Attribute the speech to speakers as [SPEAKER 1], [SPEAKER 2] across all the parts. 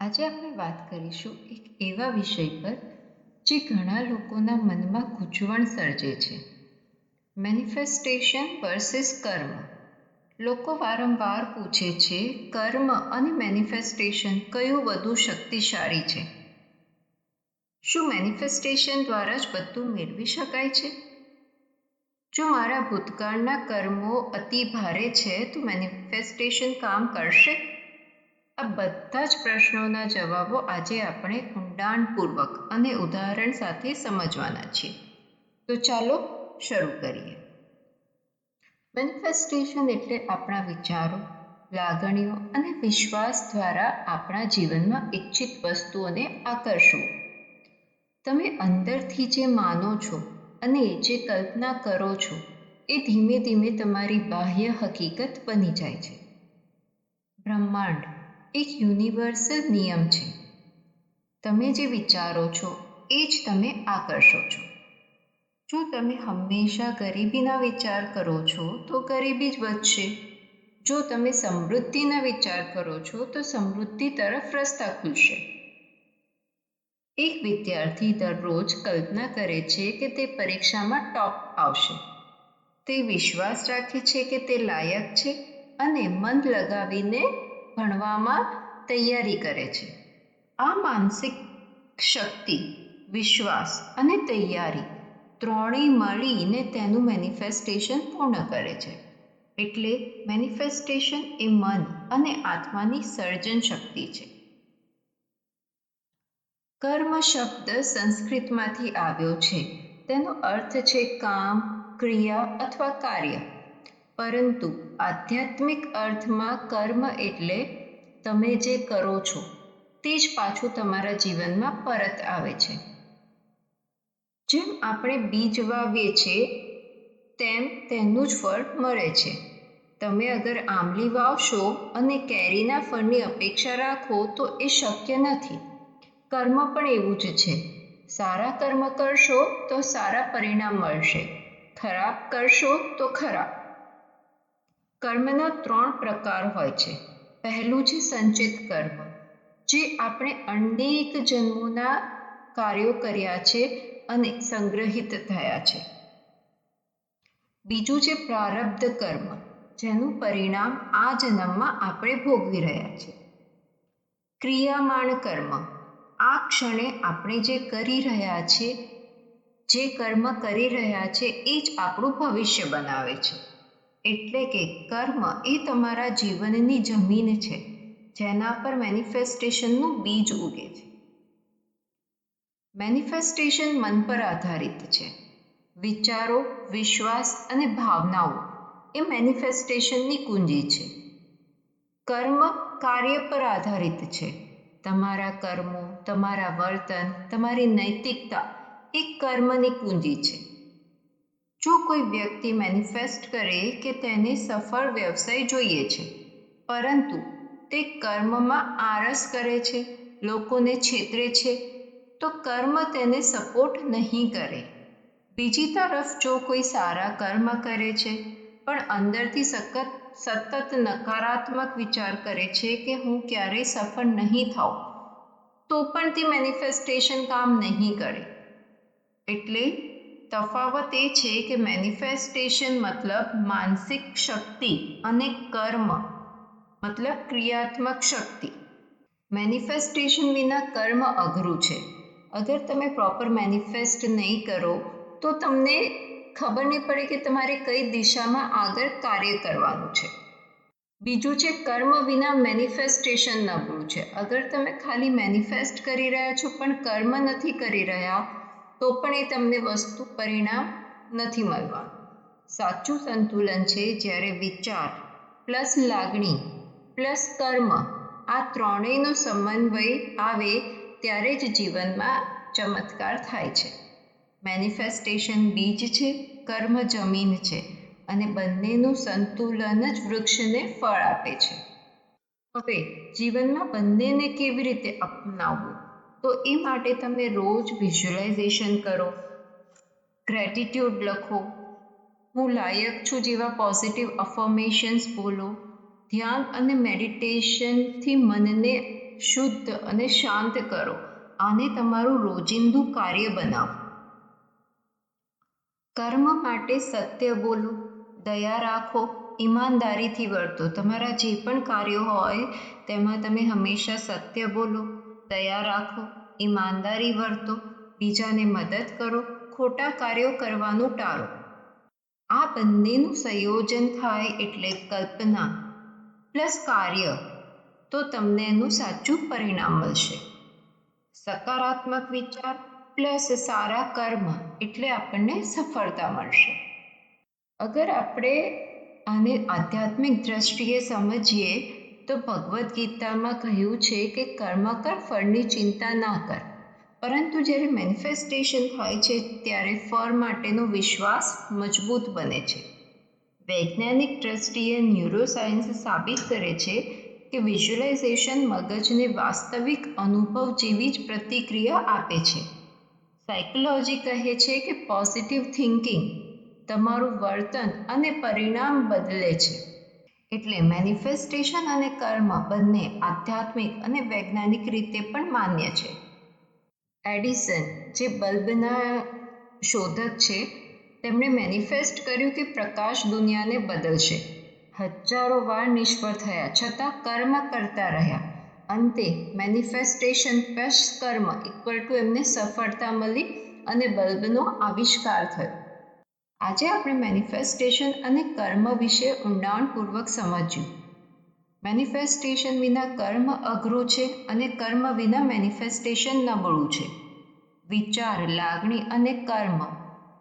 [SPEAKER 1] આજે આપણે વાત કરીશું એક એવા વિષય પર જે ઘણા લોકોના મનમાં ગૂંચવણ સર્જે છે, મેનિફેસ્ટેશન વર્સિસ કર્મ. લોકો વારંવાર પૂછે છે, કર્મ અને મેનિફેસ્ટેશન કયું વધુ શક્તિશાળી છે? શું મેનિફેસ્ટેશન દ્વારા જ બધું મેળવી શકાય છે? જો મારા ભૂતકાળના કર્મો અતિ ભારે છે તો મેનિફેસ્ટેશન કામ કરશે? આ બધા જ પ્રશ્નોના જવાબો આજે આપણે ઊંડાણપૂર્વક અને ઉદાહરણ સાથે સમજવાના છીએ. તો ચાલો શરૂ કરીએ. મેનિફેસ્ટેશન એટલે આપણા વિચારો, લાગણીઓ અને વિશ્વાસ દ્વારા આપણા જીવનમાં ઈચ્છિત વસ્તુઓને આકર્ષવું. તમે અંદરથી જે માનો છો અને જે કલ્પના કરો છો એ ધીમે ધીમે તમારી બાહ્ય હકીકત બની જાય છે. બ્રહ્માંડ એક યુનિવર્સલ નિયમ છે. તમે જે વિચારો છો એ જ તમે આકર્ષો છો. જો તમે હંમેશા ગરીબીના વિચાર કરો છો તો ગરીબી જ વધશે. જો તમે સમૃદ્ધિના વિચાર કરો છો તો સમૃદ્ધિ તરફ રસ્તા ખુલશે. એક વિદ્યાર્થી દરરોજ કલ્પના કરે છે કે તે પરીક્ષામાં ટોપ આવશે. તે વિશ્વાસ રાખે છે કે તે લાયક છે અને મન લગાવીને ભણવામાં તૈયારી કરે છે. આ માનસિક શક્તિ, વિશ્વાસ અને તૈયારી ત્રણેય મળીને તેનું મેનિફેસ્ટેશન પૂર્ણ કરે છે. એટલે મેનિફેસ્ટેશન એ મન અને આત્માની સર્જન શક્તિ છે. કર્મ શબ્દ સંસ્કૃતમાંથી આવ્યો છે. તેનો અર્થ છે કામ, ક્રિયા અથવા કાર્ય. પરંતુ આધ્યાત્મિક અર્થમાં કર્મ એટલે તમે જે કરો છો તે જ પાછું તમારા જીવનમાં પરત આવે છે. જેમ આપણે બીજ વાવીએ છીએ તેમ તેનું જ ફળ મળે છે. તમે અગર આંબલી વાવશો અને કેરીના ફળની અપેક્ષા રાખો તો એ શક્ય નથી. કર્મ પણ એવું જ છે. સારા કર્મ કરશો તો સારા પરિણામ મળશે, ખરાબ કરશો તો ખરાબ. કર્મના 3 પ્રકાર હોય છે. પહેલું છે સંચિત કર્મ, જે આપણે અનેક જન્મોના કાર્યો કર્યા છે અને સંગ્રહિત થયા છે. બીજું છે પ્રારબ્ધ કર્મ, જેનું પરિણામ આ જન્મમાં આપણે ભોગવી રહ્યા છીએ. ક્રિયામાણ કર્મ, આ ક્ષણે આપણે જે કરી રહ્યા છીએ, જે કર્મ કરી રહ્યા છે એ જ આપણું ભવિષ્ય બનાવે છે. એટલે કે કર્મ એ તમારા જીવનની જમીન છે, જેના પર મેનિફેસ્ટેશનનું બીજ ઉગે છે. મેનિફેસ્ટેશન મન પર આધારિત છે. વિચારો, વિશ્વાસ અને ભાવનાઓ એ મેનિફેસ્ટેશનની કુંજી છે. કર્મ કાર્ય પર આધારિત છે. તમારા કર્મો, તમારા વર્તન, તમારી નૈતિકતા એ કર્મની કુંજી છે. જો કોઈ વ્યક્તિ મેનિફેસ્ટ કરે કે તેને સફળ વ્યવસાય જોઈએ છે, પરંતુ તે કર્મમાં આળસ કરે છે, લોકોને છેતરે છે, તો કર્મ તેને સપોર્ટ નહીં કરે. બીજી તરફ જો કોઈ સારા કર્મ કરે છે પણ અંદરથી સતત નકારાત્મક વિચાર કરે છે કે હું ક્યારેય સફળ નહીં થાઉં, તો પણ તે મેનિફેસ્ટેશન કામ નહીં કરે. એટલે તફાવત એ છે કે મેનિફેસ્ટેશન મતલબ માનસિક શક્તિ અને કર્મ મતલબ ક્રિયાત્મક શક્તિ. મેનિફેસ્ટેશન વિના કર્મ અઘરું છે. અગર તમે પ્રોપર મેનિફેસ્ટ નહીં કરો તો તમને ખબર નહીં પડે કે તમારે કઈ દિશામાં આગળ કાર્ય કરવાનું છે. બીજું છે કર્મ વિના મેનિફેસ્ટેશન નબળું છે. અગર તમે ખાલી મેનિફેસ્ટ કરી રહ્યા છો પણ કર્મ નથી કરી રહ્યા તો પણ એ તમને વસ્તુ પરિણામ નથી મળવાનું. સાચું સંતુલન છે જ્યારે વિચાર પ્લસ લાગણી પ્લસ કર્મ આ ત્રણેયનો સમન્વય આવે ત્યારે જ જીવનમાં ચમત્કાર થાય છે. મેનિફેસ્ટેશન બીજ છે, કર્મ જમીન છે અને બંનેનું સંતુલન જ વૃક્ષને ફળ આપે છે. હવે જીવનમાં બંનેને કેવી રીતે અપનાવવું? તો એ માટે તમે રોજ વિઝ્યુલાઇઝેશન કરો, ગ્રેટિટ્યૂડ લખો, હું લાયક છું જેવા પોઝિટિવ અફર્મેશન્સ બોલો, ધ્યાન અને મેડિટેશનથી મનને શુદ્ધ અને શાંત કરો. આને તમારું રોજિંદુ કાર્ય બનાવો. કર્મ માટે સત્ય બોલો, દયા રાખો, ઈમાનદારીથી વર્તો. તમારા જે પણ કાર્યો હોય તેમાં તમે હંમેશા સત્ય બોલો, દયા રાખો, ઈમાનદારી વર્તો, બીજાને મદદ કરો, ખોટા કાર્યો કરવાનું ટાળો. આ બંનેનું સંયોજન થાય એટલે કલ્પના પ્લસ કાર્ય, તો તમને એનું સાચું પરિણામ મળશે. સકારાત્મક વિચાર પ્લસ સારા કર્મ એટલે આપણને સફળતા મળશે. અગર આપણે આને આધ્યાત્મિક દ્રષ્ટિએ સમજીએ તો ભગવદ્ ગીતામાં કહ્યું છે કે કર્મ કર, ફળની ચિંતા ના કર. પરંતુ જ્યારે મેનિફેસ્ટેશન થાય છે ત્યારે ફળ માટેનો વિશ્વાસ મજબૂત બને છે. વૈજ્ઞાનિક દ્રષ્ટિએ ન્યુરોસાયન્સ સાબિત કરે છે કે વિઝ્યુલાઇઝેશન મગજને વાસ્તવિક અનુભવ જેવી જ પ્રતિક્રિયા આપે છે. સાયકોલોજી કહે છે કે પોઝિટિવ થિંકિંગ તમારું વર્તન અને પરિણામ બદલે છે. એટલે મેનિફેસ્ટેશન અને કર્મ બંને આધ્યાત્મિક અને વૈજ્ઞાનિક રીતે પણ માન્ય છે. એડિસન, જે બલ્બના શોધક છે, તેમણે મેનિફેસ્ટ કર્યું કે પ્રકાશ દુનિયાને બદલશે. હજારો વાર નિષ્ફળ થયા છતાં કર્મ કરતા રહ્યા. અંતે મેનિફેસ્ટેશન પ્લસ કર્મ એમને સફળતા મળી અને બલ્બનો આવિષ્કાર થયો. આજે આપણે મેનિફેસ્ટેશન અને કર્મ વિશે ઊંડાણપૂર્વક સમજ્યું. મેનિફેસ્ટેશન વિના કર્મ અઘરું છે અને કર્મ વિના મેનિફેસ્ટેશન નબળું છે. વિચાર, લાગણી અને કર્મ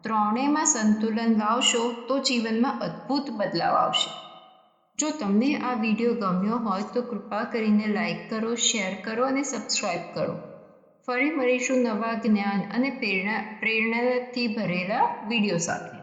[SPEAKER 1] ત્રણેયમાં સંતુલન લાવશો તો જીવનમાં અદ્ભુત બદલાવ આવશે. જો તમને આ વિડીયો ગમ્યો હોય તો કૃપા કરીને લાઈક કરો, શેર કરો અને સબસ્ક્રાઈબ કરો. ફરી મળીશું નવા જ્ઞાન અને પ્રેરણાથી ભરેલા વિડીયો સાથે.